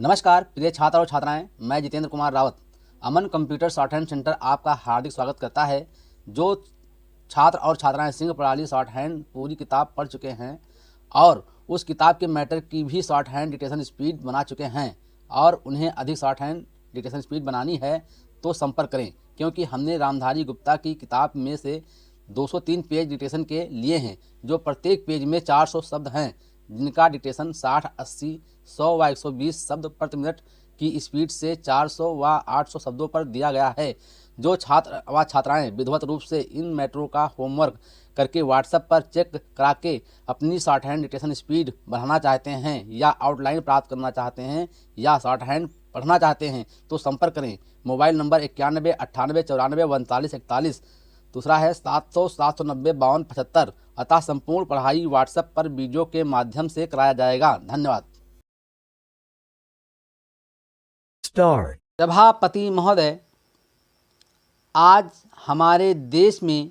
नमस्कार प्रिय छात्र और छात्राएं, मैं जितेंद्र कुमार रावत अमन कंप्यूटर शॉर्ट हैंड सेंटर आपका हार्दिक स्वागत करता है। जो छात्र और छात्राएं सिंह प्रणाली शॉर्ट हैंड पूरी किताब पढ़ चुके हैं और उस किताब के मैटर की भी शॉर्ट हैंड डिक्टेशन स्पीड बना चुके हैं और उन्हें अधिक शॉर्ट हैंड डिक्टेशन स्पीड बनानी है तो संपर्क करें, क्योंकि हमने रामधारी गुप्ता की किताब में से 203 पेज डिक्टेशन के लिए हैं, जो प्रत्येक पेज में 400 शब्द हैं, जिनका डिक्टेशन 60, 80, 100 व 120 शब्द प्रति मिनट की स्पीड से 400 व 800 शब्दों पर दिया गया है। जो छात्र व छात्राएं विधिवत रूप से इन मैटरों का होमवर्क करके व्हाट्सएप पर चेक करा के अपनी शॉर्ट हैंड डिक्टेशन स्पीड बढ़ाना चाहते हैं या आउटलाइन प्राप्त करना चाहते हैं या शॉर्ट हैंड पढ़ना चाहते हैं तो संपर्क करें। मोबाइल नंबर 91 98 94 39 41, दूसरा है 700 790 52 75। अतः संपूर्ण पढ़ाई व्हाट्सएप पर वीडियो के माध्यम से कराया जाएगा। धन्यवाद। सभापति महोदय, आज हमारे देश में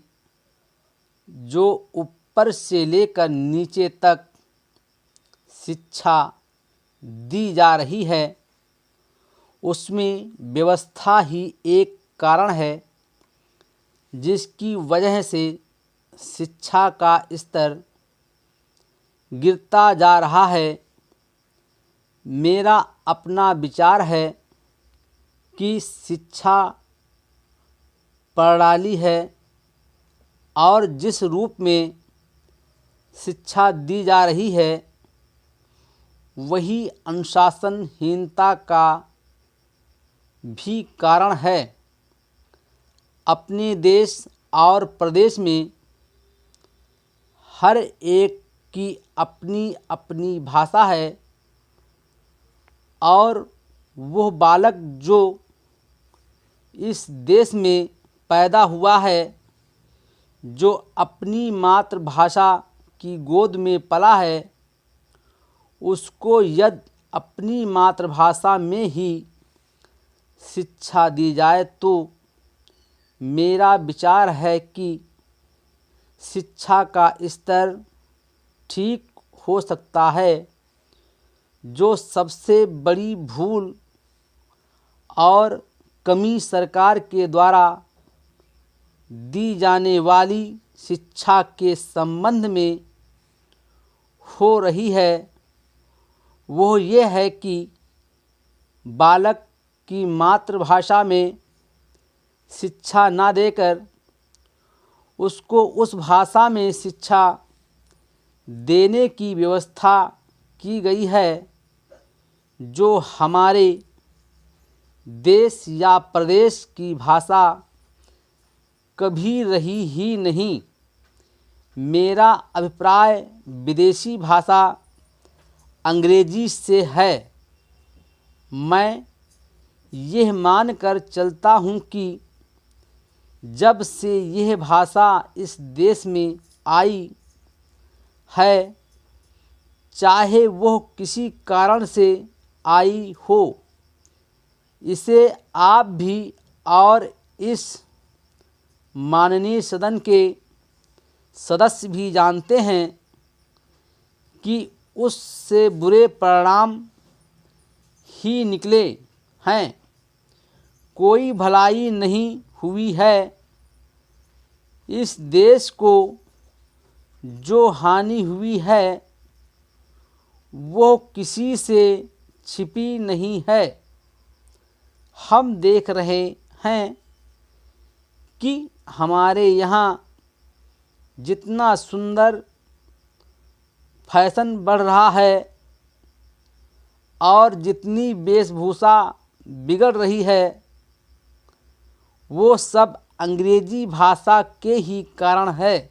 जो ऊपर से लेकर नीचे तक शिक्षा दी जा रही है, उसमें व्यवस्था ही एक कारण है जिसकी वजह से शिक्षा का स्तर गिरता जा रहा है। मेरा अपना विचार है कि शिक्षा प्रणाली है और जिस रूप में शिक्षा दी जा रही है वही अनुशासनहीनता का भी कारण है। अपने देश और प्रदेश में हर एक की अपनी अपनी भाषा है और वह बालक जो इस देश में पैदा हुआ है, जो अपनी मातृभाषा की गोद में पला है, उसको यदि अपनी मातृभाषा में ही शिक्षा दी जाए तो मेरा विचार है कि शिक्षा का स्तर ठीक हो सकता है। जो सबसे बड़ी भूल और कमी सरकार के द्वारा दी जाने वाली शिक्षा के संबंध में हो रही है वो ये है कि बालक की मातृभाषा में शिक्षा ना देकर उसको उस भाषा में शिक्षा देने की व्यवस्था की गई है जो हमारे देश या प्रदेश की भाषा कभी रही ही नहीं। मेरा अभिप्राय विदेशी भाषा अंग्रेजी से है। मैं यह मानकर चलता हूँ कि जब से यह भाषा इस देश में आई है, चाहे वह किसी कारण से आई हो, इसे आप भी और इस माननीय सदन के सदस्य भी जानते हैं कि उससे बुरे परिणाम ही निकले हैं। कोई भलाई नहीं हुई है। इस देश को जो हानि हुई है वो किसी से छिपी नहीं है। हम देख रहे हैं कि हमारे यहाँ जितना सुंदर फैशन बढ़ रहा है और जितनी वेशभूषा बिगड़ रही है वो सब अंग्रेजी भाषा के ही कारण है।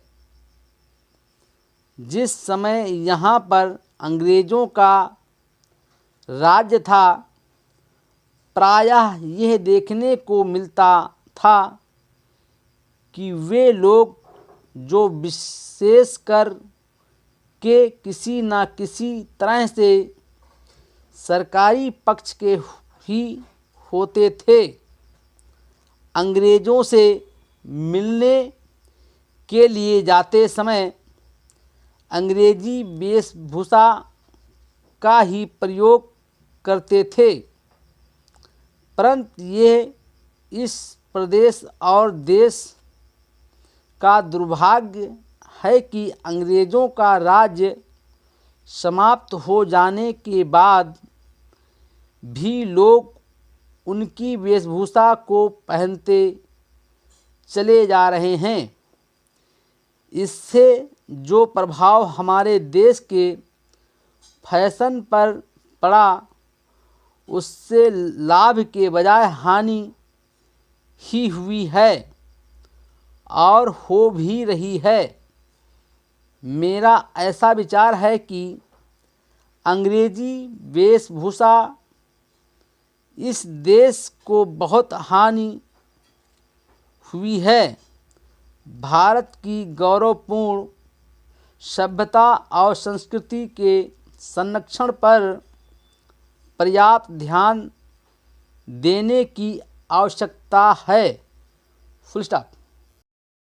जिस समय यहाँ पर अंग्रेज़ों का राज्य था, प्रायः यह देखने को मिलता था कि वे लोग जो विशेषकर के किसी न किसी तरह से सरकारी पक्ष के ही होते थे, अंग्रेज़ों से मिलने के लिए जाते समय अंग्रेजी वेशभूषा का ही प्रयोग करते थे, परंतु ये इस प्रदेश और देश का दुर्भाग्य है कि अंग्रेज़ों का राज्य समाप्त हो जाने के बाद भी लोग उनकी वेशभूषा को पहनते चले जा रहे हैं। इससे जो प्रभाव हमारे देश के फैशन पर पड़ा, उससे लाभ के बजाय हानि ही हुई है और हो भी रही है। मेरा ऐसा विचार है कि अंग्रेजी वेशभूषा इस देश को बहुत हानि हुई है। भारत की गौरवपूर्ण सभ्यता और संस्कृति के संरक्षण पर पर्याप्त ध्यान देने की आवश्यकता है। Full stop.